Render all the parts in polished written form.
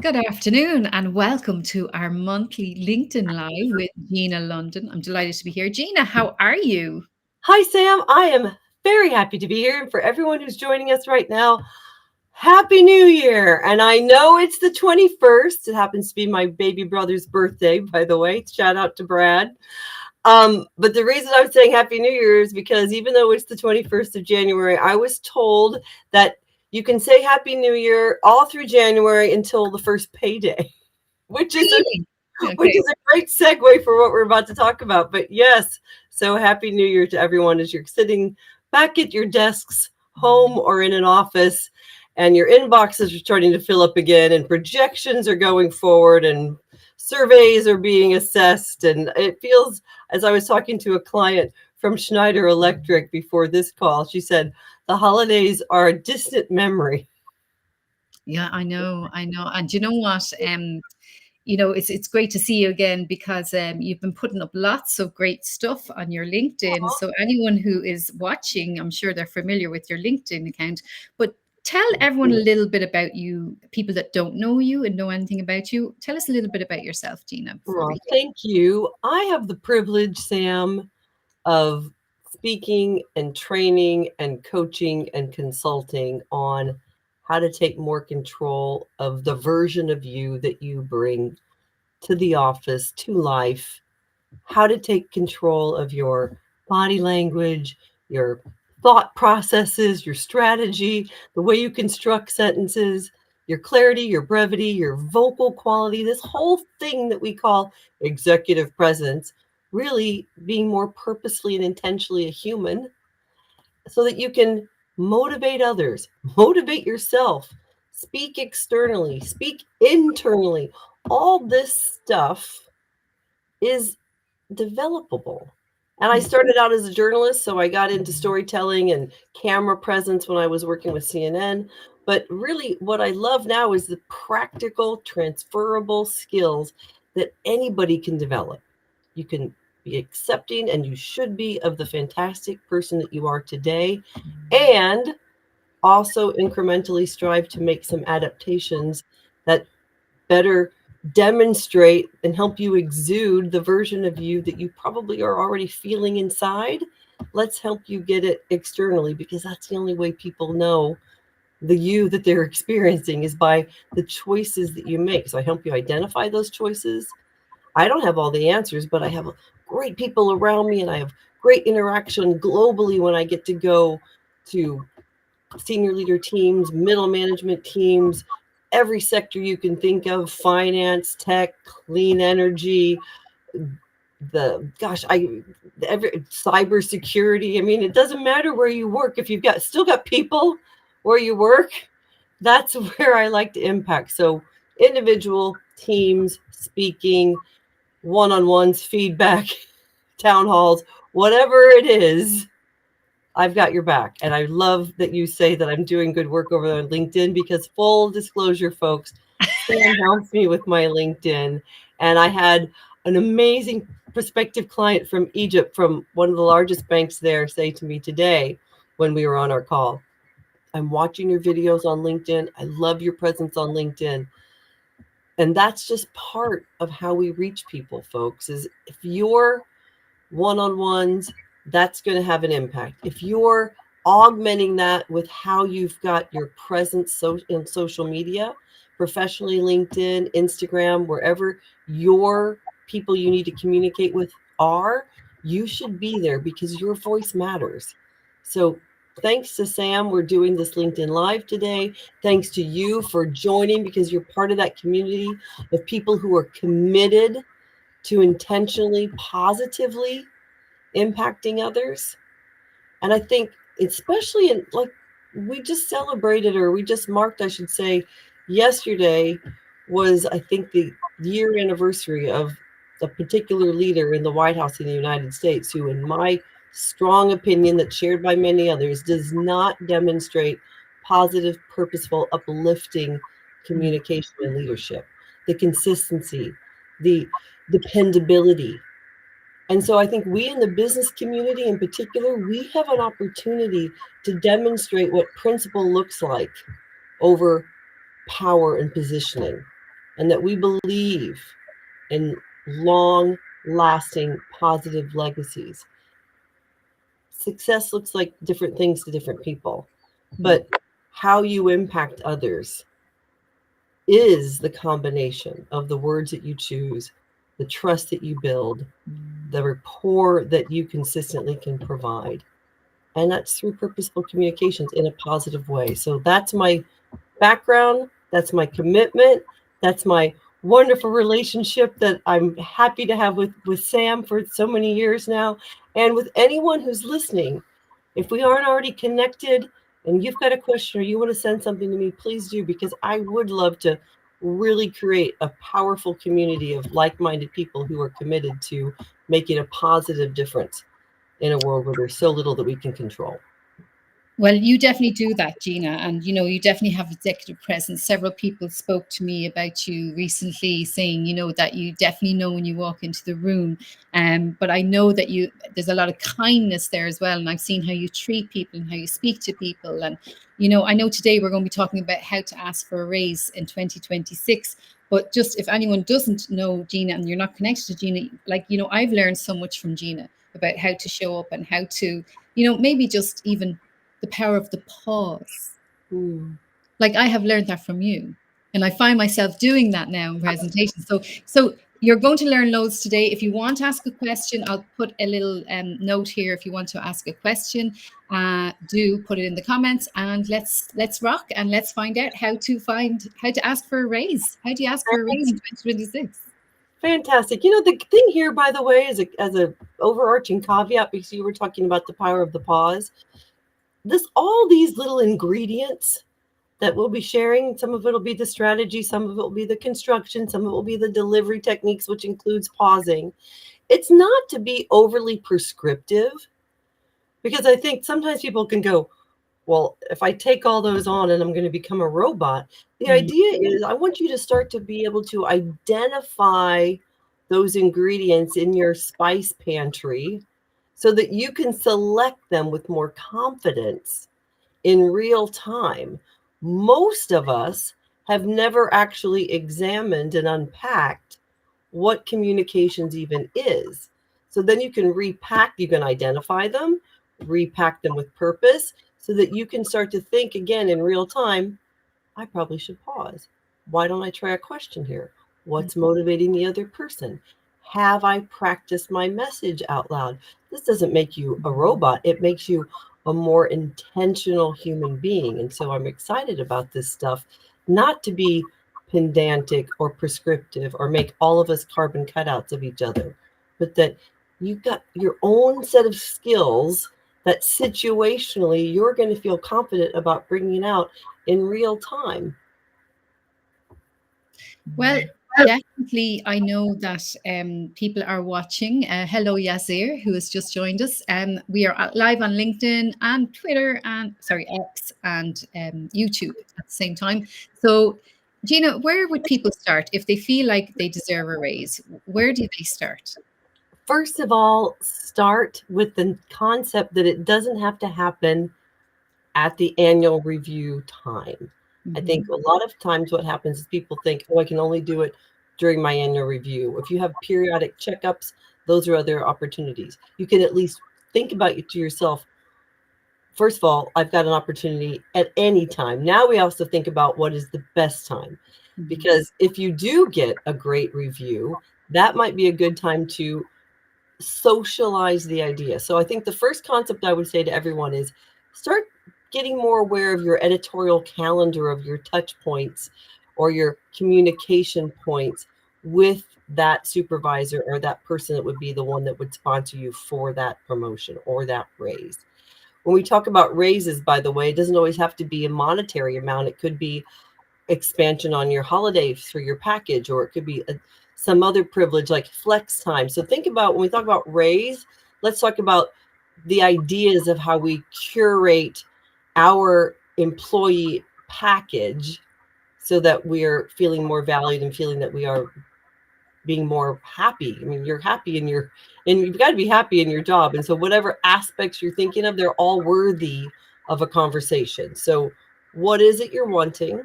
Good afternoon and welcome to our monthly LinkedIn Live with Gina London. I'm delighted to be here. Gina, how are you? Hi, Sam. I am very happy to be here. And for everyone who's joining us right now, Happy New Year. And I know it's the 21st. It happens to be my baby brother's birthday, by the way. Shout out to Brad. But the reason I'm saying Happy New Year is because even though it's the 21st of January, I was told that you can say Happy New Year all through January until the first payday, which is a Really? which Okay. is a great segue for what we're about to talk about. But yes, so Happy New Year to everyone as you're sitting back at your desks, home or in an office, and your inboxes are starting to fill up again, and projections are going forward, and surveys are being assessed. And it feels, as I was talking to a client from Schneider Electric before this call, she said, the holidays are a distant memory. Yeah, I know. I know. And you know what? It's great to see you again because you've been putting up lots of great stuff on your LinkedIn. So anyone who is watching, I'm sure they're familiar with your LinkedIn account. But tell everyone a little bit about you, people that don't know you and know anything about you. Tell us a little bit about yourself, Gina, before Well, we thank you. I have the privilege, Sam, of speaking and training and coaching and consulting on how to take more control of the version of you that you bring to the office, to life, how to take control of your body language, your thought processes, your strategy, the way you construct sentences, your clarity, your brevity, your vocal quality, this whole thing that we call executive presence, really being more purposely and intentionally a human so that you can motivate others, motivate yourself, speak externally, speak internally. All this stuff is developable. And I go. started out as a journalist, so I got into storytelling and camera presence when I was working with CNN. But really, what I love now is the practical, transferable skills that anybody can develop. You can be accepting, and you should be, of the fantastic person that you are today, and also incrementally strive to make some adaptations that better demonstrate and help you exude the version of you that you probably are already feeling inside. Let's help you get it externally, because that's the only way people know the you that they're experiencing is by the choices that you make. So I help you identify those choices. I don't have all the answers, but I have great people around me, and I have great interaction globally when I get to go to senior leader teams, middle management teams, every sector you can think of, finance, tech, clean energy, the gosh, I every cybersecurity. I mean, it doesn't matter where you work. If you've got still got people where you work, that's where I like to impact. So individual teams, speaking, one-on-ones, feedback, town halls, whatever it is, I've got your back. And I love that you say that I'm doing good work over on LinkedIn, because full disclosure, folks, Sam helps me with my LinkedIn. And I had an amazing prospective client from Egypt, from one of the largest banks there, say to me today when we were on our call, I'm watching your videos on LinkedIn. I love your presence on LinkedIn. And that's just part of how we reach people, folks, is if you're one-on-ones, that's going to have an impact. If you're augmenting that with how you've got your presence in social media, professionally, LinkedIn, Instagram, wherever your people you need to communicate with are, you should be there, because your voice matters. So thanks to Sam, we're doing this LinkedIn Live today. Thanks to you for joining, because you're part of that community of people who are committed to intentionally, positively impacting others. And I think, especially in, like, we just celebrated, or we just marked, I should say, yesterday was, I think, the year anniversary of a particular leader in the White House in the United States who, in my strong opinion, that's shared by many others, does not demonstrate positive, purposeful, uplifting communication and leadership, the consistency, the dependability. And so I think we in the business community in particular, we have an opportunity to demonstrate what principle looks like over power and positioning. and that we believe in long lasting positive legacies. Success looks like different things to different people, but how you impact others is the combination of the words that you choose, the trust that you build, the rapport that you consistently can provide. And that's through purposeful communications in a positive way. So that's my background. That's my commitment. That's my wonderful relationship that I'm happy to have with Sam for so many years now. And with anyone who's listening, if we aren't already connected and you've got a question or you want to send something to me, please do, because I would love to really create a powerful community of like-minded people who are committed to making a positive difference in a world where there's so little that we can control. Well, you definitely do that, Gina. And, you definitely have executive presence. Several people spoke to me about you recently saying, that you definitely know when you walk into the room. But I know that there's a lot of kindness there as well. And I've seen how you treat people and how you speak to people. And, I know today we're going to be talking about how to ask for a raise in 2026. But just if anyone doesn't know Gina and you're not connected to Gina, I've learned so much from Gina about how to show up and how to, maybe just even the power of the pause. Like I have learned that from you. And I find myself doing that now in presentations. So you're going to learn loads today. If you want to ask a question, I'll put a little note here. If you want to ask a question, do put it in the comments, and let's rock and let's find out how to ask for a raise. How do you ask for a raise in 2026? Fantastic. The thing here, by the way, is as a overarching caveat, because you were talking about the power of the pause. All these little ingredients that we'll be sharing, some of it will be the strategy, some of it will be the construction, some of it will be the delivery techniques, which includes pausing. It's not to be overly prescriptive, because I think sometimes people can go, well, if I take all those on and I'm going to become a robot. The idea is I want you to start to be able to identify those ingredients in your spice pantry so that you can select them with more confidence in real time. Most of us have never actually examined and unpacked what communications even is. So then you can you can identify them, repack them with purpose, so that you can start to think again in real time. I probably should pause. Why don't I try a question here? What's motivating the other person? Have I practiced my message out loud? This doesn't make you a robot. It makes you a more intentional human being. And so I'm excited about this stuff, not to be pedantic or prescriptive or make all of us carbon cutouts of each other, but that you've got your own set of skills that situationally you're going to feel confident about bringing out in real time. Well, definitely, I know that people are watching. Hello, Yazir, who has just joined us. We are live on LinkedIn and Twitter and, X and YouTube at the same time. So, Gina, where would people start if they feel like they deserve a raise? Where do they start? First of all, start with the concept that it doesn't have to happen at the annual review time. I think a lot of times what happens is people think, oh, I can only do it during my annual review. If you have periodic checkups, those are other opportunities. You can at least think about it to yourself. First of all, I've got an opportunity at any time. Now we also think about what is the best time. Because if you do get a great review, that might be a good time to socialize the idea. So I think the first concept I would say to everyone is start getting more aware of your editorial calendar of your touch points or your communication points with that supervisor or that person that would be the one that would sponsor you for that promotion or that raise. When we talk about raises, by the way, it doesn't always have to be a monetary amount. It could be expansion on your holidays for your package, or it could be some other privilege like flex time. So think about when we talk about raise, let's talk about the ideas of how we curate our employee package so that we're feeling more valued and feeling that we are being more happy. I mean, you're happy and you've got to be happy in your job. And so whatever aspects you're thinking of, they're all worthy of a conversation. So what is it you're wanting?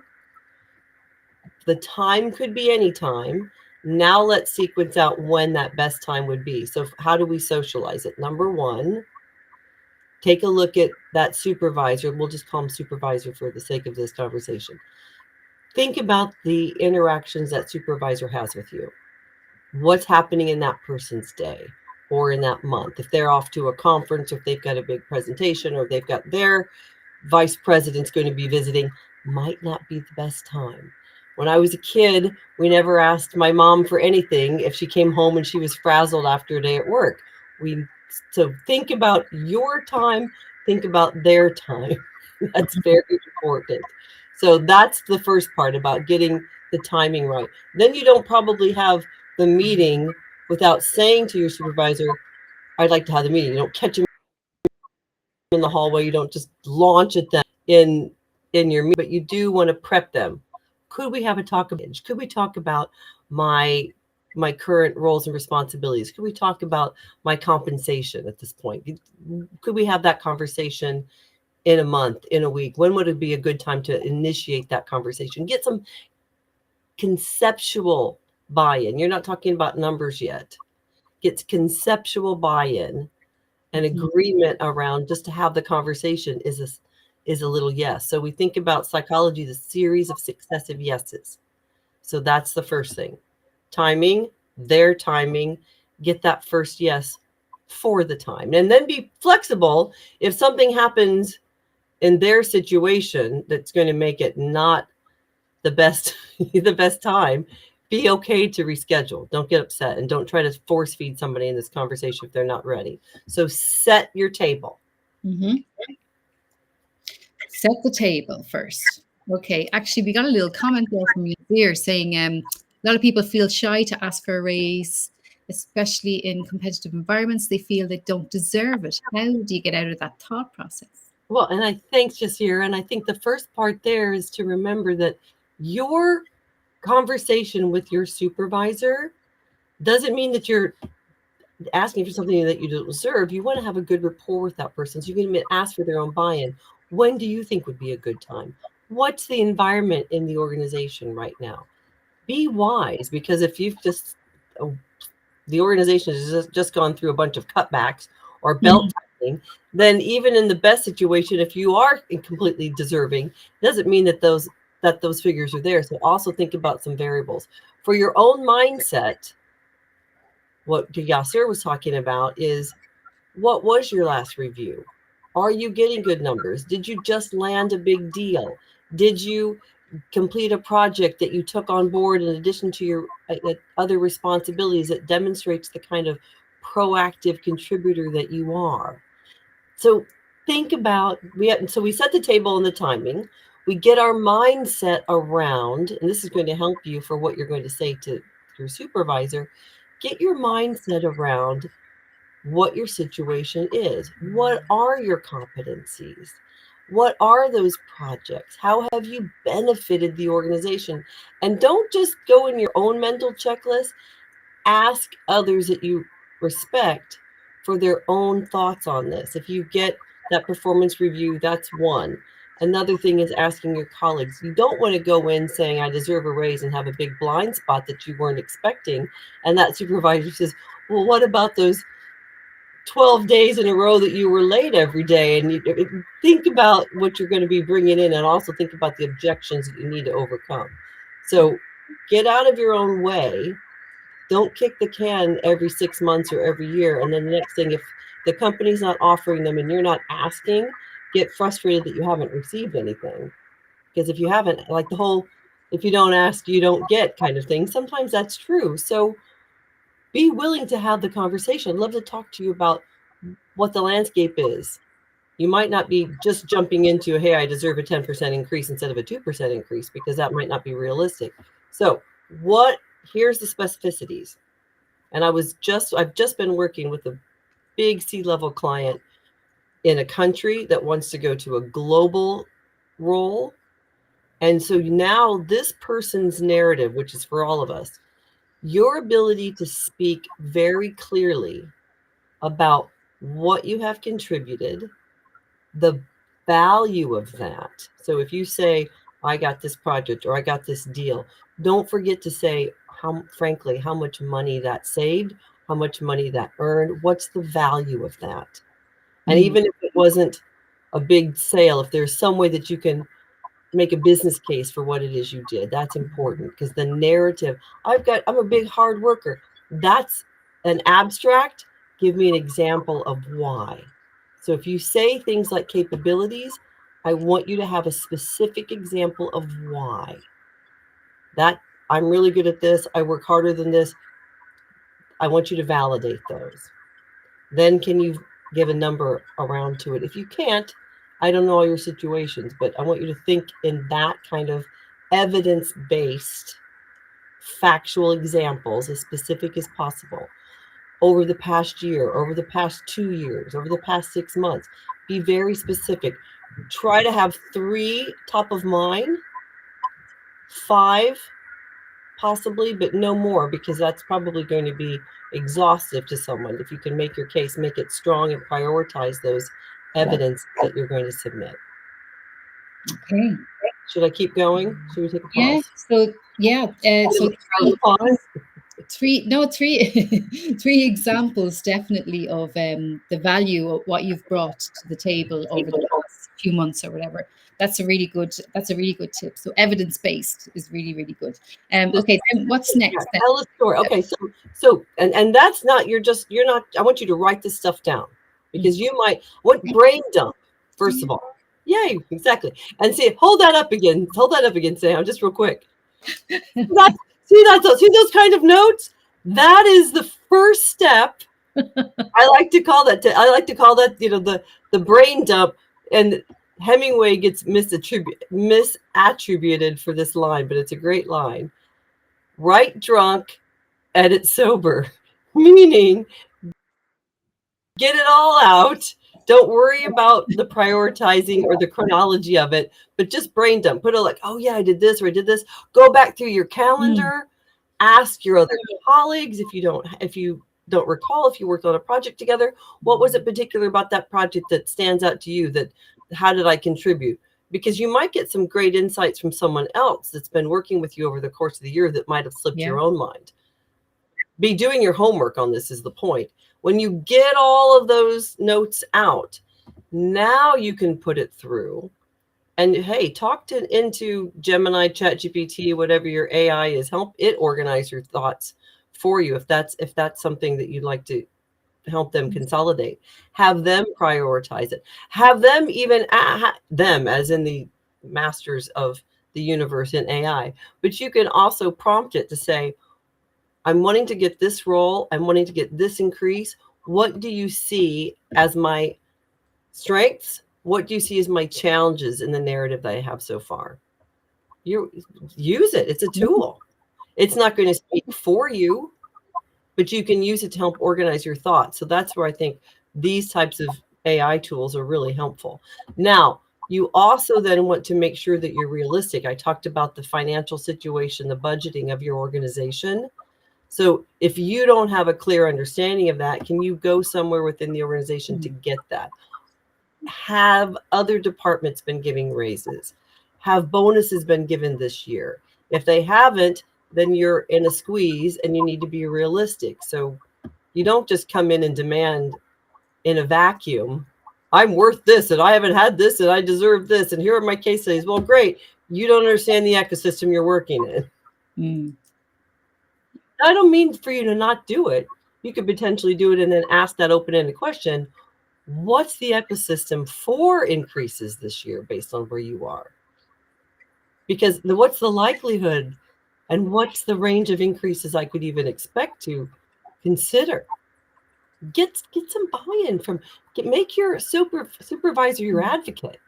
The time could be any time. Now let's sequence out when that best time would be. So how do we socialize it? Number one, take a look at that supervisor. We'll just call him supervisor for the sake of this conversation. Think about the interactions that supervisor has with you. What's happening in that person's day or in that month? If they're off to a conference, or if they've got a big presentation, or if they've got their vice president's going to be visiting, might not be the best time. When I was a kid, we never asked my mom for anything if she came home and she was frazzled after a day at work. So think about your time, think about their time. That's very important. So that's the first part about getting the timing right. Then you don't probably have the meeting without saying to your supervisor, I'd like to have the meeting. You don't catch them in the hallway. You don't just launch at them in your meeting, but you do want to prep them. Could we have a talk about, could we talk about my current roles and responsibilities? Could we talk about my compensation at this point? Could we have that conversation in a month, in a week? When would it be a good time to initiate that conversation? Get some conceptual buy-in. You're not talking about numbers yet. Get conceptual buy-in and agreement around just to have the conversation is a little yes. So we think about psychology, the series of successive yeses. So that's the first thing. Timing, their timing, get that first yes for the time. And then be flexible. If something happens in their situation that's going to make it not the best the best time, be okay to reschedule. Don't get upset, and don't try to force feed somebody in this conversation if they're not ready. So set your table. Set the table first. Okay. Actually, we got a little comment there from you here saying a lot of people feel shy to ask for a raise, especially in competitive environments. They feel they don't deserve it. How do you get out of that thought process? Well, and I think just here, and I think the first part there is to remember that your conversation with your supervisor doesn't mean that you're asking for something that you don't deserve. You want to have a good rapport with that person. So you're going to ask for their own buy-in. When do you think would be a good time? What's the environment in the organization right now? Be wise, because if you've just, the organization has just gone through a bunch of cutbacks or belt tightening, then even in the best situation, if you are completely deserving, doesn't mean that those figures are there. So also think about some variables. For your own mindset, what Yasser was talking about is, what was your last review? Are you getting good numbers? Did you just land a big deal? Did you complete a project that you took on board in addition to your other responsibilities that demonstrates the kind of proactive contributor that you are? So think about, so we set the table and the timing. We get our mindset around, and this is going to help you for what you're going to say to your supervisor. Get your mindset around what your situation is. What are your competencies? What are those projects? How have you benefited the organization? And don't just go in your own mental checklist. Ask others that you respect for their own thoughts on this. If you get that performance review, that's one. Another thing is asking your colleagues. You don't want to go in saying, I deserve a raise, and have a big blind spot that you weren't expecting. And that supervisor says, well, what about those 12 days in a row that you were late every day? And you think about what you're going to be bringing in, and also think about the objections that you need to overcome. So get out of your own way. Don't kick the can every 6 months or every year. And then the next thing, if the company's not offering them and you're not asking, get frustrated that you haven't received anything. Because if you haven't, like the whole, if you don't ask, you don't get kind of thing, sometimes that's true. So be willing to have the conversation. I'd love to talk to you about what the landscape is. You might not be just jumping into, hey, I deserve a 10% increase instead of a 2% increase, because that might not be realistic. So here's the specificities. And I've just been working with a big C-level client in a country that wants to go to a global role. And so now this person's narrative, which is for all of us, your ability to speak very clearly about what you have contributed, the value of that. So if you say, I got this project or I got this deal. Don't forget to say frankly, how much money that saved, how much money that earned, what's the value of that? And even if it wasn't a big sale, if there's some way that you can make a business case for what it is you did, that's important, because the narrative, I'm a big hard worker. That's an abstract. Give me an example of why. So if you say things like capabilities, I want you to have a specific example of why. That I'm really good at this. I work harder than this. I want you to validate those. Then can you give a number around to it? If you can't, I don't know all your situations, but I want you to think in that kind of evidence-based, factual examples, as specific as possible. Over the past year, over the past 2 years, over the past 6 months, be very specific. Try to have 3 top of mind, 5 possibly, but no more, because that's probably going to be exhaustive to someone. If you can make your case, make it strong, and prioritize those evidence that you're going to submit. Okay. Should I keep going? Should we take a Yeah. pause? So yeah. So Pause. three examples definitely of the value of what you've brought to the table over the past few months or whatever. That's a really good tip. So evidence based is really, really good. Okay, then what's next then? Tell a story. Okay, so and that's not, you're not, I want you to write this stuff down, because you might, what brain dump, first of all. Yay, exactly. And see, hold that up again, Sam, just real quick. See those kind of notes? That is the first step. I like to call that, the brain dump. And Hemingway gets misattributed for this line, but it's a great line. Write drunk, edit sober, meaning get it all out. Don't worry about the prioritizing or the chronology of it, but just brain dump. Put it like, oh yeah, I did this or I did this. Go back through your calendar. Ask your other colleagues if you don't recall, if you worked on a project together, what was it particular about that project that stands out to you? How did I contribute? Because you might get some great insights from someone else that's been working with you over the course of the year that might have slipped your own mind. Be doing your homework on this is the point. When you get all of those notes out, now you can put it through. And hey, talk into Gemini, ChatGPT, whatever your AI is. Help it organize your thoughts for you if that's something that you'd like to help them consolidate. Have them prioritize it. Have them even them as in the masters of the universe in AI. But you can also prompt it to say, I'm wanting to get this role. I'm wanting to get this increase. What do you see as my strengths? What do you see as my challenges in the narrative that I have so far? You use it. It's a tool. It's not going to speak for you, but you can use it to help organize your thoughts. So that's where I think these types of AI tools are really helpful. Now, you also then want to make sure that you're realistic. I talked about the financial situation, the budgeting of your organization. So if you don't have a clear understanding of that, can you go somewhere within the organization to get that? Have other departments been giving raises? Have bonuses been given this year? If they haven't, then you're in a squeeze and you need to be realistic. So you don't just come in and demand in a vacuum, I'm worth this and I haven't had this and I deserve this and here are my case studies. Well, great. You don't understand the ecosystem you're working in. I don't mean for you to not do it. You could potentially do it and then ask that open-ended question. What's the ecosystem for increases this year based on where you are? Because what's the likelihood and what's the range of increases I could even expect to consider? Get some buy-in make your supervisor your advocate.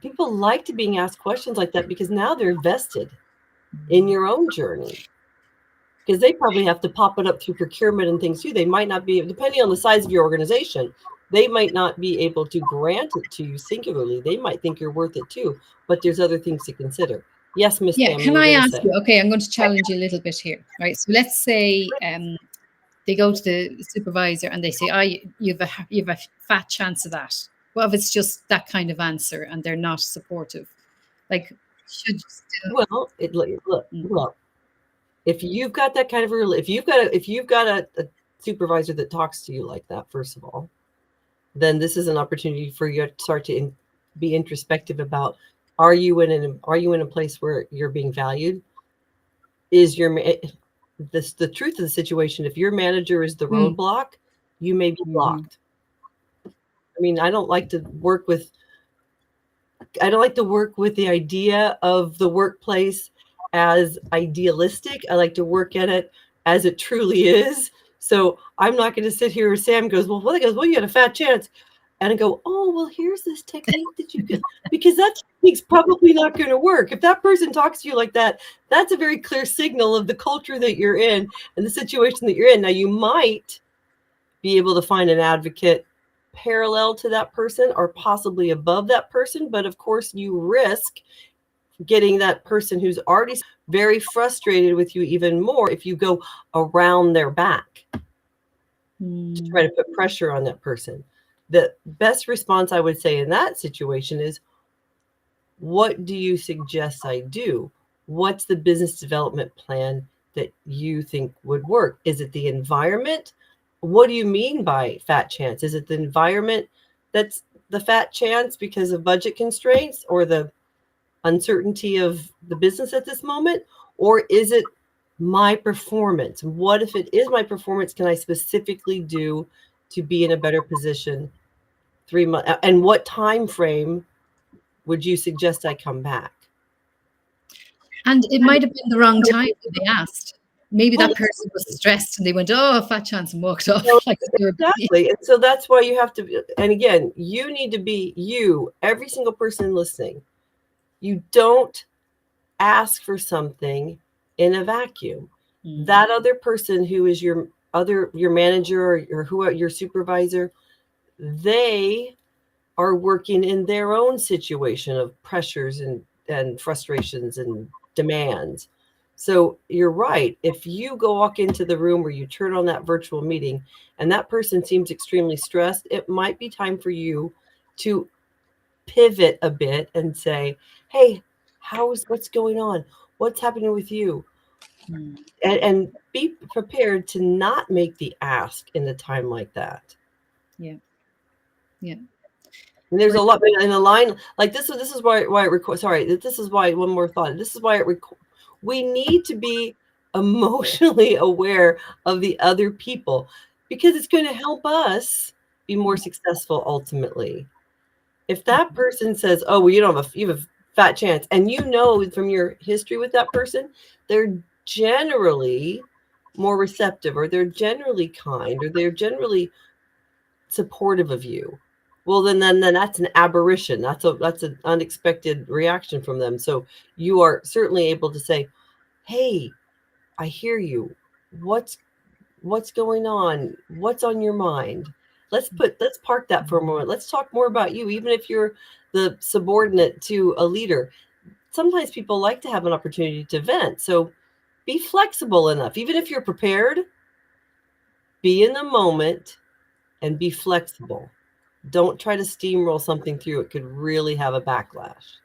People like to being asked questions like that because now they're vested in your own journey. Because they probably have to pop it up through procurement and things too. They might not be, depending on the size of your organization, they might not be able to grant it to you singularly. They might think you're worth it too, but there's other things to consiver. Yes, Miss Pam. Can I ask you? Okay, I'm going to challenge you a little bit here, right? So let's say they go to the supervisor and they say, you've a fat chance of that. Well, if it's just that kind of answer and they're not supportive, like Should you still? Well, look, Mm, well, if you've got that kind of if you've got a supervisor that talks to you like that, first of all, then this is an opportunity for you to start to be introspective about, are you in a place where you're being valued? Is the truth of the situation, if your manager is the mm, roadblock, you may be mhm, blocked. I mean, I don't like to work with the idea of the workplace as idealistic. I like to work at it as it truly is. So I'm not going to sit here. Sam goes, well, you had a fat chance. And I go, oh, well, here's this technique that you can, because that technique's probably not going to work. If that person talks to you like that, that's a very clear signal of the culture that you're in and the situation that you're in. Now, you might be able to find an advocate parallel to that person or possibly above that person. But of course, you risk getting that person who's already very frustrated with you even more if you go around their back to try to put pressure on that person. The best response I would say in that situation is, what do you suggest I do? What's the business development plan that you think would work? Is it the environment? What do you mean by fat chance? Is it the environment that's the fat chance because of budget constraints or the uncertainty of the business at this moment? Or is it my performance? What if it is my performance? Can I specifically do to be in a better position 3 months? And what time frame would you suggest I come back? and it might have been the wrong time when they asked. Maybe Well, that person was stressed and they went, "Oh, fat chance," and walked off well, like they were busy. exactly. And so that's why you have to, and again, you need to be you, every single person listening. You don't ask for something in a vacuum. That other person who is your manager or who your supervisor, they are working in their own situation of pressures and frustrations and demands. So you're right. If you walk into the room or you turn on that virtual meeting and that person seems extremely stressed, it might be time for you to pivot a bit and say, hey, what's going on? What's happening with you? And be prepared to not make the ask in a time like that. Yeah, yeah. And there's a Great. lot in a line like this. This is why it records. Sorry, this is why one more thought. This is why we need to be emotionally aware of the other people because it's going to help us be more successful ultimately. If that person says, "Oh, well, you have a fat chance," and you know from your history with that person, they're generally more receptive, or they're generally kind, or they're generally supportive of you. Well, then that's an aberration. That's an unexpected reaction from them. So you are certainly able to say, "Hey, I hear you. What's going on? What's on your mind? Let's park that for a moment. Let's talk more about you, even if you're the subordinate to a leader." Sometimes people like to have an opportunity to vent. So be flexible enough. Even if you're prepared, be in the moment and be flexible. Don't try to steamroll something through. It could really have a backlash.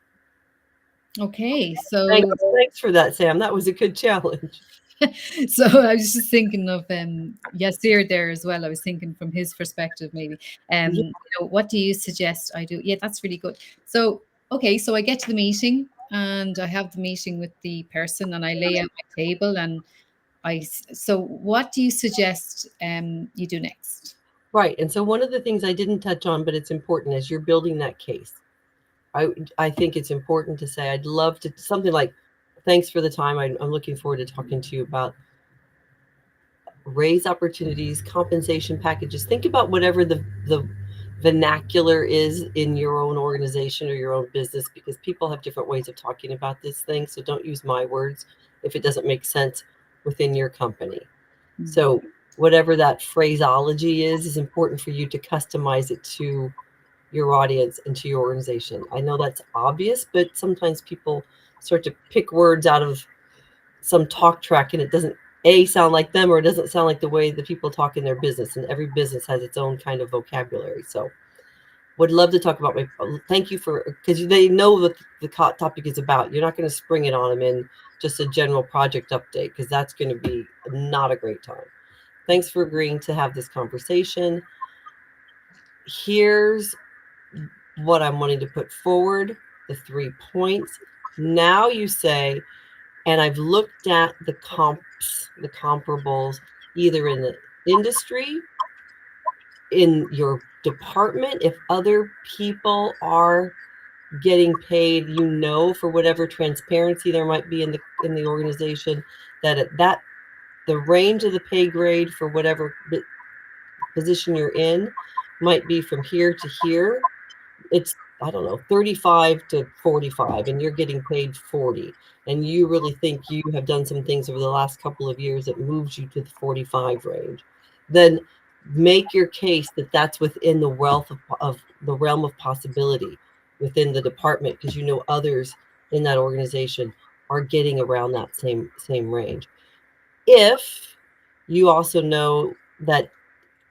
Okay, so Thanks for that, Sam. That was a good challenge. so I was just thinking of Yasir there as well. I was thinking from his perspective, maybe. Yeah, What do you suggest I do? Yeah, that's really good. So okay, so I get to the meeting and I have the meeting with the person and I lay out my table and so what do you suggest you do next? right. And so one of the things I didn't touch on, but it's important as you're building that case. I think it's important to say, I'd love to something like, thanks for the time. I'm looking forward to talking to you about raise opportunities, compensation packages. Think about whatever the vernacular is in your own organization or your own business, because people have different ways of talking about this thing. So don't use my words if it doesn't make sense within your company. So whatever that phraseology is important for you to customize it to your audience and to your organization. I know that's obvious, but sometimes people start to pick words out of some talk track and it doesn't sound like them, or it doesn't sound like the way the people talk in their business, and every business has its own kind of vocabulary. So would love to talk about my, thank you for, because they know what the topic is about. You're not going to spring it on them in just a general project update, because that's going to be not a great time. Thanks for agreeing to have this conversation. Here's what I'm wanting to put forward, the 3 points. Now you say, and I've looked at the comps, the comparables, either in the industry, in your department, if other people are getting paid, for whatever transparency there might be in the organization, that the range of the pay grade for whatever position you're in might be from here to here. It's, I don't know, 35 to 45, and you're getting paid 40. And you really think you have done some things over the last couple of years that moves you to the 45 range. Then make your case that that's within the wealth of the realm of possibility within the department, because others in that organization are getting around that same range. If you also know that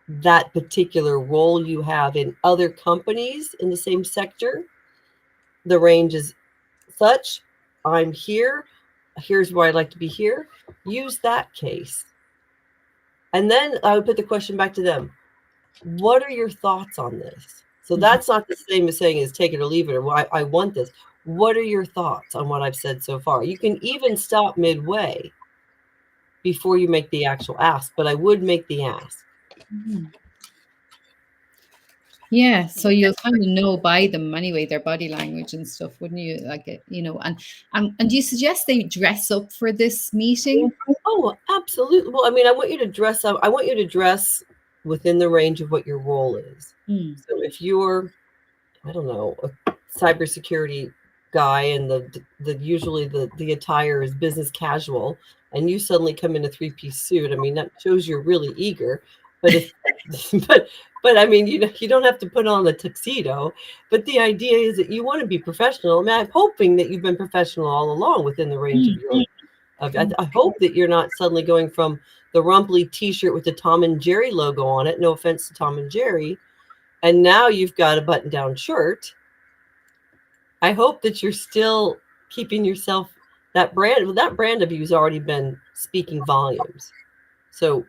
that particular role you have in other companies in the same sector, the range is such, I'm here, here's where I'd like to be here, use that case. And then I would put the question back to them. What are your thoughts on this? So that's not the same as saying is take it or leave it, or I want this. What are your thoughts on what I've said so far? You can even stop midway before you make the actual ask, but I would make the ask. Yeah, so you'll kind of know by them anyway, their body language and stuff, wouldn't you? Like, and do you suggest they dress up for this meeting? Oh, absolutely. Well, I mean, I want you to dress up. I want you to dress within the range of what your role is. So if you're, I don't know, a cybersecurity guy, and usually the attire is business casual, and you suddenly come in a 3-piece suit, I mean, that shows you're really eager. But if but I mean, you don't have to put on a tuxedo. But the idea is that you want to be professional. I mean, I'm hoping that you've been professional all along within the range of your. I hope that you're not suddenly going from the rumply T-shirt with the Tom and Jerry logo on it. No offense to Tom and Jerry. And now you've got a button-down shirt. I hope that you're still keeping yourself that brand of you has already been speaking volumes. So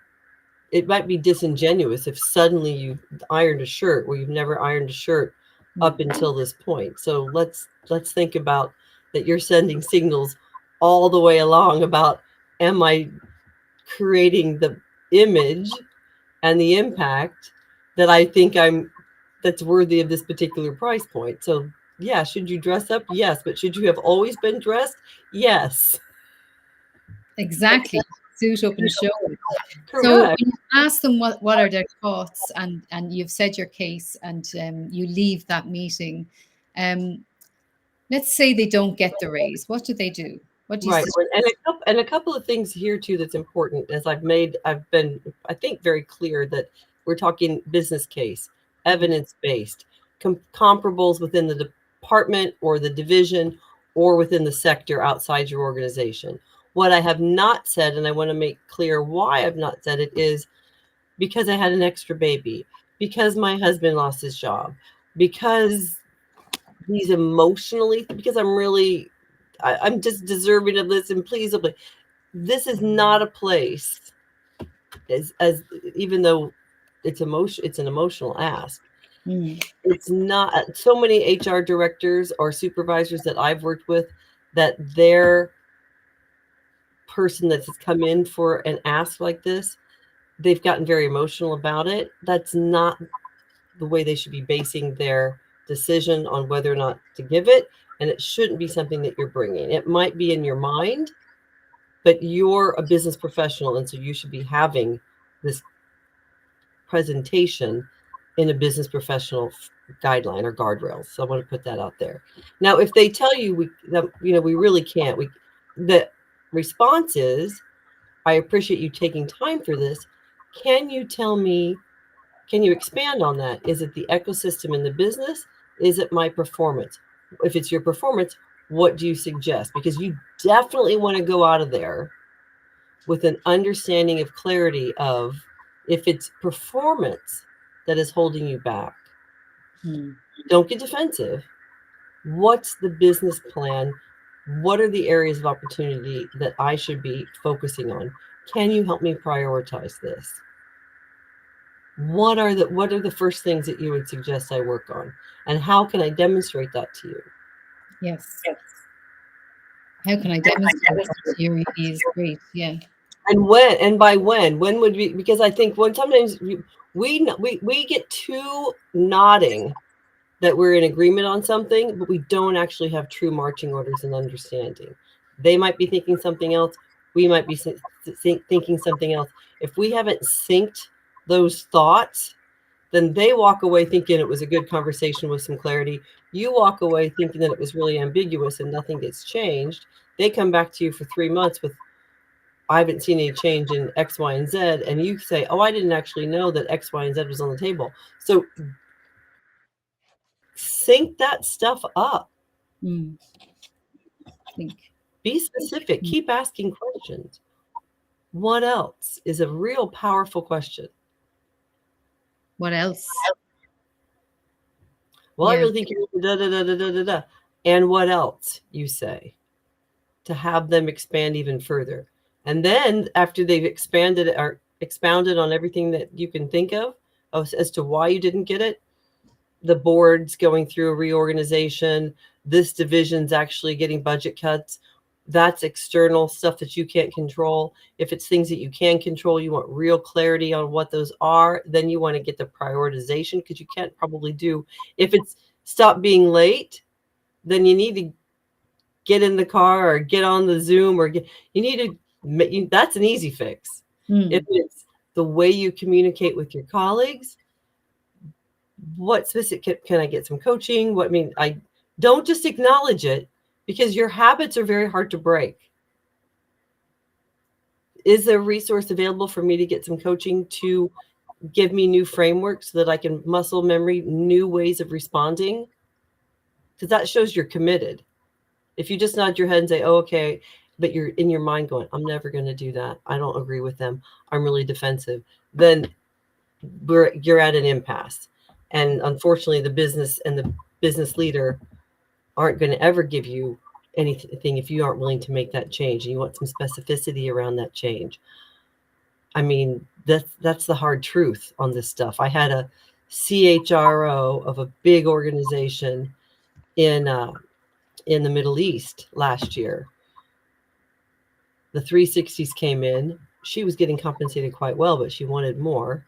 it might be disingenuous if suddenly you've ironed a shirt where you've never ironed a shirt up until this point. So let's think about that. You're sending signals all the way along about, am I creating the image and the impact that I think that's worthy of this particular price point? So yeah, should you dress up? Yes. But should you have always been dressed? Yes. Exactly. Suit up and show. Correct. So when you ask them what are their thoughts, and you've said your case, and you leave that meeting, let's say they don't get the raise. What do they do? What do you suggest? And a couple of things here too that's important, as I've been, I think, very clear that we're talking business case, evidence-based, comparables within the department or the division or within the sector outside your organization. What I have not said, and I want to make clear why I've not said it, is because I had an extra baby, because my husband lost his job, because he's emotionally, because I'm just deserving of this, and please, this is not a place, as even though it's an emotional ask. It's not. So many HR directors or supervisors that I've worked with, that their person that has come in for an ask like this, they've gotten very emotional about it. That's not the way they should be basing their decision on whether or not to give it. And it shouldn't be something that you're bringing. It might be in your mind, but you're a business professional, and so you should be having this presentation in a business professional guideline or guardrails. So I want to put that out there. Now, if they tell you we really can't, the response is, I appreciate you taking time for this. Can you expand on that? Is it the ecosystem in the business? Is it my performance? If it's your performance, what do you suggest? Because you definitely want to go out of there with an understanding of clarity of if it's performance that is holding you back. Don't get defensive. What's the business plan? What are the areas of opportunity that I should be focusing on? Can you help me prioritize this? What are the first things that you would suggest I work on? And how can I demonstrate that to you? Yes. How can I demonstrate that to you is great. Yeah. And when, and by when would we, because I think when sometimes we get too nodding that we're in agreement on something, but we don't actually have true marching orders and understanding. They might be thinking something else. We might be thinking something else. If we haven't synced those thoughts, then they walk away thinking it was a good conversation with some clarity. You walk away thinking that it was really ambiguous and nothing gets changed. They come back to you for 3 months with, I haven't seen any change in X, Y, and Z. And you say, oh, I didn't actually know that X, Y, and Z was on the table. So sync that stuff up. Think. Be specific. Keep asking questions. What else is a real powerful question? What else? Well, I really think you're da da da da da da da. And what else, you say, to have them expand even further. And then after they've expanded or expounded on everything that you can think of as to why you didn't get it, the board's going through a reorganization, this division's actually getting budget cuts. That's external stuff that you can't control. If it's things that you can control, you want real clarity on what those are. Then you want to get the prioritization, because you can't probably do, if it's stop being late, then you need to get in the car or get on the Zoom or you need to, that's an easy fix. If it's the way you communicate with your colleagues, what specific, can I get some coaching? I don't just acknowledge it, because your habits are very hard to break. Is there a resource available for me to get some coaching to give me new frameworks so that I can muscle memory new ways of responding? Because that shows you're committed. If you just nod your head and say, oh, okay, but you're in your mind going, I'm never going to do that. I don't agree with them. I'm really defensive. Then you're at an impasse. And unfortunately, the business and the business leader aren't going to ever give you anything if you aren't willing to make that change, and you want some specificity around that change. I mean, that's the hard truth on this stuff. I had a CHRO of a big organization in the Middle East last year. The 360s came in. She was getting compensated quite well, but she wanted more.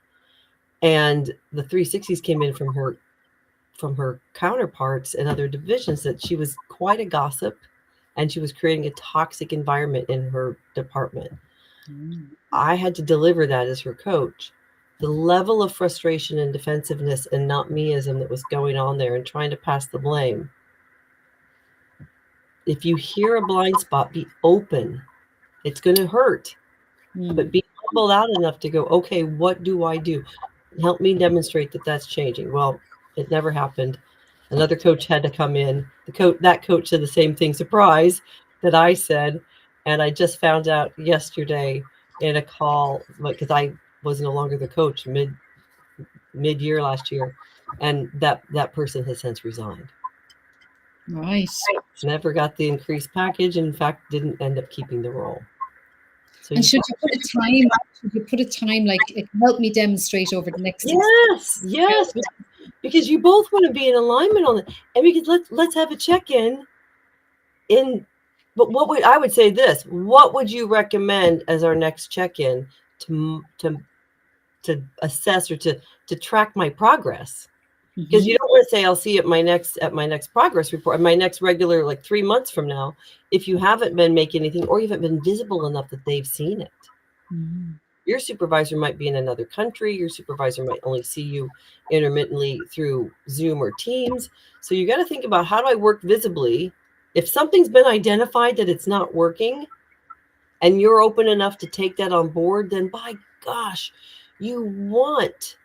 And the 360s came in from her counterparts in other divisions that she was quite a gossip, and she was creating a toxic environment in her department. I had to deliver that as her coach. The level of frustration and defensiveness and not meism that was going on there and trying to pass the blame. If you hear a blind spot, be open. It's going to hurt, but be humbled out enough to go, okay, what do I do? Help me demonstrate that that's changing. Well, it never happened. Another coach had to come in. That coach said the same thing, surprise, that I said. And I just found out yesterday in a call, because I was no longer the coach mid-year last year. And that person has since resigned. Right. Never got the increased package. In fact, didn't end up keeping the role. So and should you put a time? Should you put a time like it can help me demonstrate over the next? Yes, because you both want to be in alignment on it, and because let's have a check-in. But I would say this? What would you recommend as our next check-in to assess or to track my progress? Because you don't want to say I'll see at my next progress report, my next regular, like 3 months from now, if you haven't been making anything or you haven't been visible enough that they've seen it. Your supervisor might be in another country. Your supervisor might only see you intermittently through Zoom or Teams. So you got to think about, how do I work visibly? If something's been identified that it's not working and you're open enough to take that on board, then by gosh, you want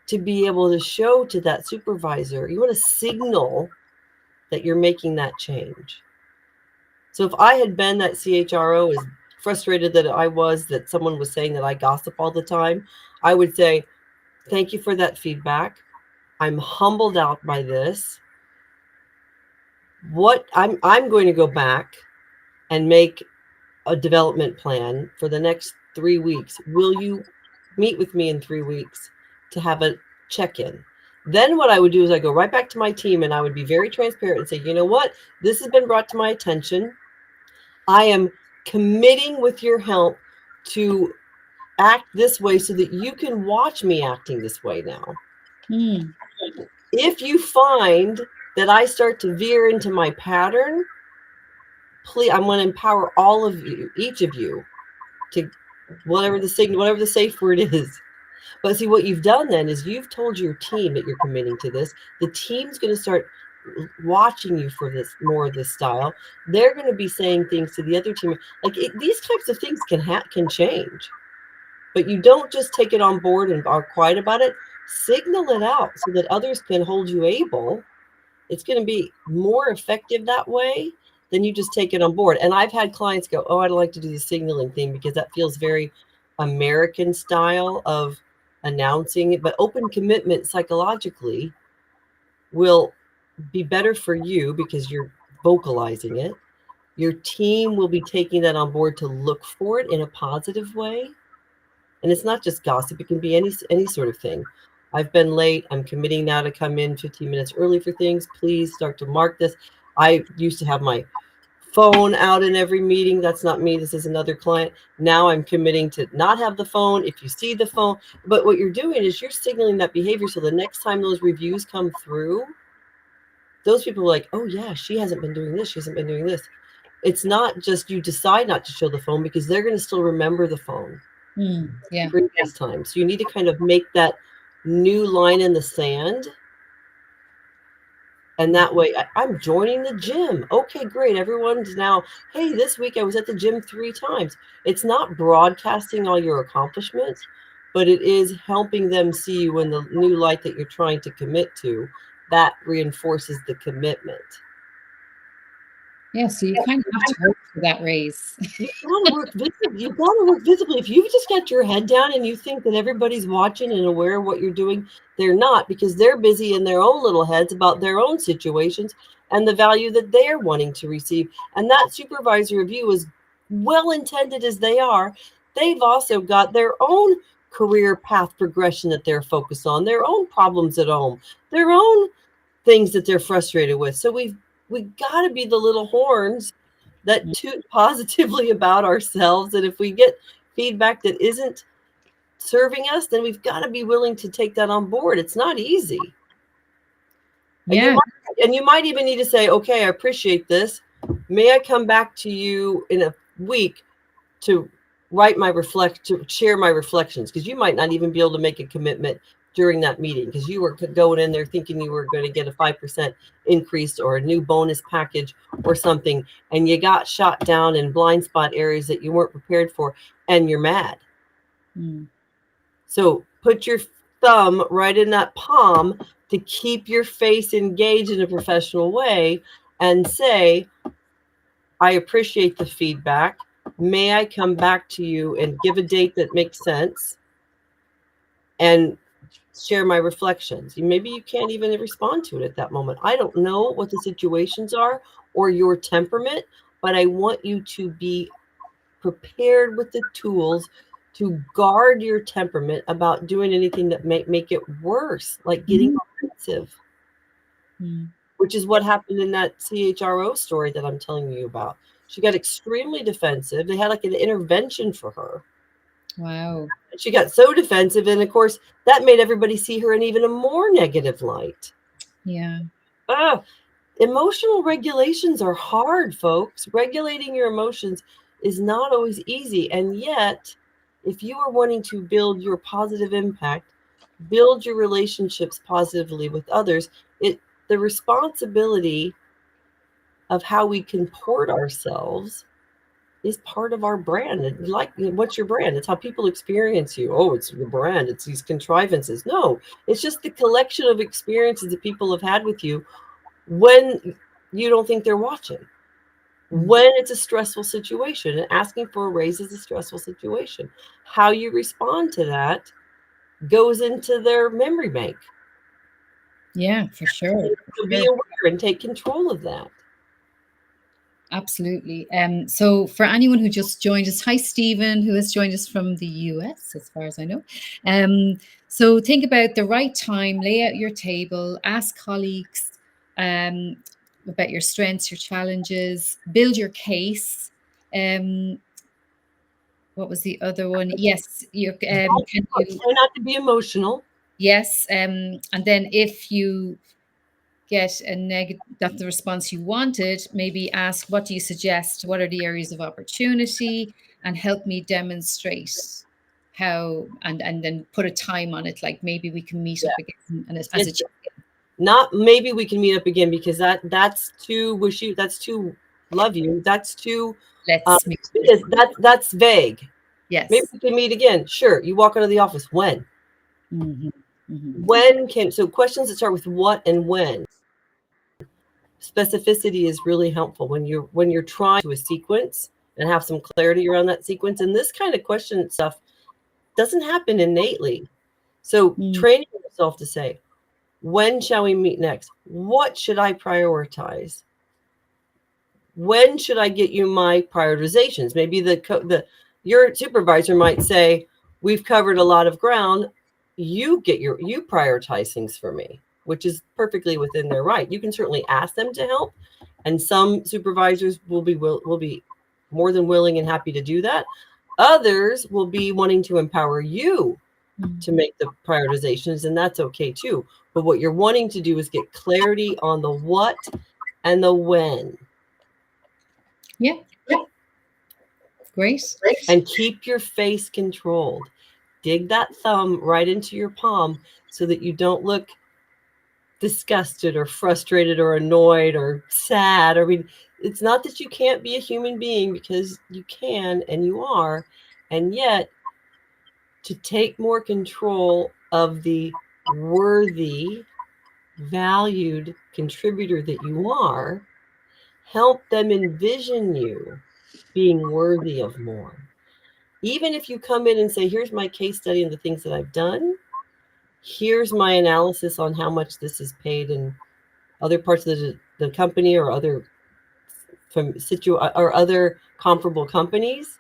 to be able to show to that supervisor, you want to signal that you're making that change. So if I had been that CHRO, as frustrated that I was that someone was saying that I gossip all the time, I would say, thank you for that feedback. I'm humbled out by this. what I'm going to go back and make a development plan for the next 3 weeks. Will you meet with me in 3 weeks to have a check-in? Then what I would do is I go right back to my team and I would be very transparent and say, you know what? This has been brought to my attention. I am committing with your help to act this way so that you can watch me acting this way now. Mm. If you find that I start to veer into my pattern, please, I'm going to empower all of you, each of you, to whatever the safe word is. But see, what you've done then is you've told your team that you're committing to this. The team's going to start watching you for this, more of this style. They're going to be saying things to the other team. Like these types of things can change, but you don't just take it on board and are quiet about it. Signal it out so that others can hold you able. It's going to be more effective that way than you just take it on board. And I've had clients go, oh, I'd like to do the signaling thing because that feels very American style of announcing it. But open commitment psychologically will be better for you because you're vocalizing it. Your team will be taking that on board to look for it in a positive way. And it's not just gossip, it can be any sort of thing. I've been late. I'm committing now to come in 15 minutes early for things. Please start to mark this. I used to have my phone out in every meeting. That's not me. This is another client. Now I'm committing to not have the phone if you see the phone. But what you're doing is you're signaling that behavior so the next time those reviews come through, those people are like, oh, yeah, she hasn't been doing this. She hasn't been doing this. It's not just you decide not to show the phone because they're going to still remember the phone. Yeah. Previous time. So you need to kind of make that new line in the sand. And that way I'm joining the gym. Okay, great. Everyone's now, hey, this week I was at the gym 3 times. It's not broadcasting all your accomplishments, but it is helping them see you in the new light that you're trying to commit to. That reinforces the commitment. Yeah, so you kind of have to work for that raise. You've got to work visibly. You've got to work visibly. If you've just got your head down and you think that everybody's watching and aware of what you're doing, they're not, because they're busy in their own little heads about their own situations and the value that they're wanting to receive. And that supervisor of you, as well intended as they are, they've also got their own career path progression that they're focused on, their own problems at home, their own things that they're frustrated with. So we got to be the little horns that toot positively about ourselves. And if we get feedback that isn't serving us, then we've got to be willing to take that on board. It's not easy. Yeah. And you might even need to say, okay, I appreciate this. May I come back to you in a week to share my reflections? Because you might not even be able to make a commitment during that meeting because you were going in there thinking you were going to get a 5% increase or a new bonus package or something, and you got shot down in blind spot areas that you weren't prepared for, and you're mad. So put your thumb right in that palm to keep your face engaged in a professional way and say, I appreciate the feedback. May I come back to you and give a date that makes sense and share my reflections? Maybe you can't even respond to it at that moment. I don't know what the situations are or your temperament, but I want you to be prepared with the tools to guard your temperament about doing anything that may make it worse, like getting offensive, which is what happened in that CHRO story that I'm telling you about. She got extremely defensive. They had like an intervention for her. Wow. She got so defensive, and of course that made everybody see her in even a more negative light. Yeah. Emotional regulations are hard, folks. Regulating your emotions is not always easy. And yet, if you are wanting to build your positive impact, build your relationships positively with others, the responsibility of how we comport ourselves is part of our brand. Like, what's your brand? It's how people experience you. Oh, it's the brand. It's these contrivances. No, it's just the collection of experiences that people have had with you when you don't think they're watching, when it's a stressful situation. And asking for a raise is a stressful situation. How you respond to that goes into their memory bank. Yeah, for sure. So be aware and take control of that. Absolutely. So for anyone who just joined us, hi Stephen, who has joined us from the US, as far as I know. So think about the right time, lay out your table, ask colleagues um, about your strengths, your challenges, build your case. Um, what was the other one? Yes, you can you Try not to be emotional. yes, and then if you get a negative, not the response you wanted, maybe ask, what do you suggest? What are the areas of opportunity? And help me demonstrate how, and then put a time on it. Like maybe we can meet Yeah. up again and as a It's not maybe we can meet up again, because that's too wishy, that's too love you, that's too let's meet up because again. that's vague. Maybe Yes. we can meet again. Sure. You walk out of the office. When? Hmm. Hmm. When can, so questions that start with what and when. Specificity is really helpful when you're trying to a sequence and have some clarity around that sequence. And this kind of question stuff doesn't happen innately. So Mm. training yourself to say, when shall we meet next? What should I prioritize? When should I get you my prioritizations? Maybe your supervisor might say, we've covered a lot of ground. You prioritize things for me, which is perfectly within their right. You can certainly ask them to help, and some supervisors will be more than willing and happy to do that. Others will be wanting to empower you to make the prioritizations, and that's okay too. But what you're wanting to do is get clarity on the what and the when. Yeah. Great. And keep your face controlled. Dig that thumb right into your palm so that you don't look disgusted or frustrated or annoyed or sad. I mean, it's not that you can't be a human being, because you can and you are. And yet, to take more control of the worthy, valued contributor that you are, help them envision you being worthy of more. Even if you come in and say, here's my case study and the things that I've done, here's my analysis on how much this is paid in other parts of the company, or other comparable companies.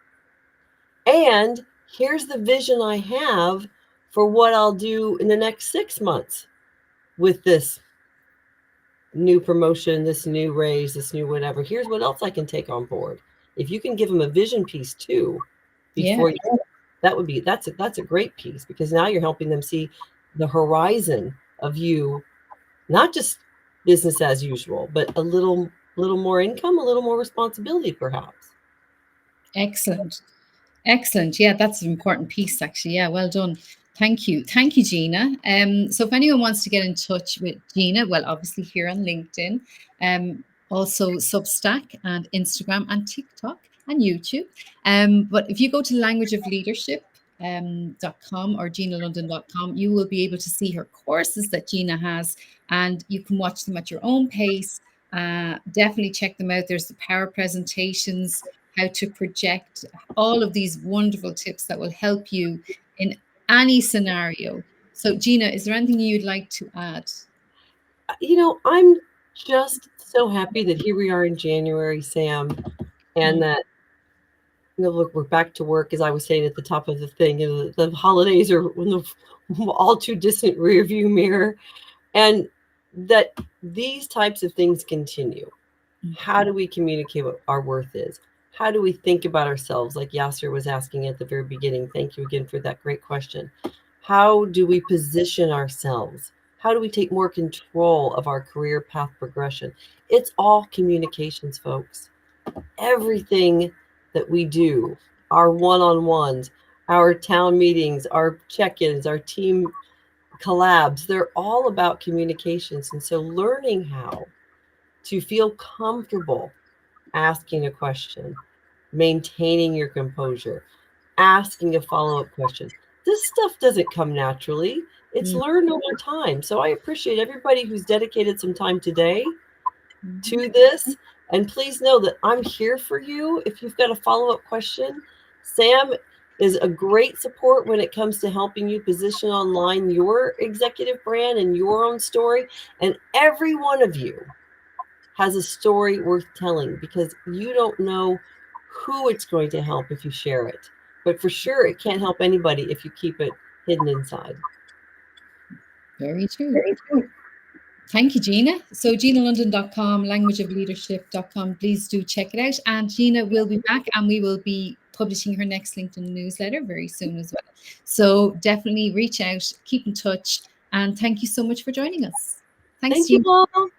And here's the vision I have for what I'll do in the next 6 months with this new promotion, this new raise, this new whatever. Here's what else I can take on board. If you can give them a vision piece too, Yeah. before you, that's a great piece, because now you're helping them see the horizon of you, not just business as usual, but a little more income, a little more responsibility, perhaps. Excellent. Excellent. Yeah, that's an important piece, actually. Yeah, well done. Thank you. Thank you, Gina. So if anyone wants to get in touch with Gina, well, obviously here on LinkedIn, also Substack and Instagram and TikTok and YouTube. But if you go to languageofleadership.com or ginalondon.com, you will be able to see her courses that Gina has, and you can watch them at your own pace. Definitely check them out. There's the power presentations, how to project, all of these wonderful tips that will help you in any scenario. So, Gina, is there anything you'd like to add? I'm just so happy that here we are in January, Sam, and that, look, we're back to work, as I was saying at the top of the thing. The holidays are in the all too distant rearview mirror, and that these types of things continue. How do we communicate what our worth is? How do we think about ourselves? Like Yasser was asking at the very beginning. Thank you again for that great question. How do we position ourselves? How do we take more control of our career path progression? It's all communications, folks. Everything that we do, our one-on-ones, our town meetings, our check-ins, our team collabs, they're all about communications. And so learning how to feel comfortable asking a question, maintaining your composure, asking a follow-up question. This stuff doesn't come naturally. It's Mm. learned over time. So I appreciate everybody who's dedicated some time today Mhm. to this. And please know that I'm here for you. If you've got a follow-up question, Sam is a great support when it comes to helping you position online your executive brand and your own story. And every one of you has a story worth telling, because you don't know who it's going to help if you share it. But for sure, it can't help anybody if you keep it hidden inside. Very true. Thank you, Gina. So GinaLondon.com, languageofleadership.com. Please do check it out. And Gina will be back, and we will be publishing her next LinkedIn newsletter very soon as well. So definitely reach out, keep in touch, and thank you so much for joining us. Thanks, Thank you Gina. all.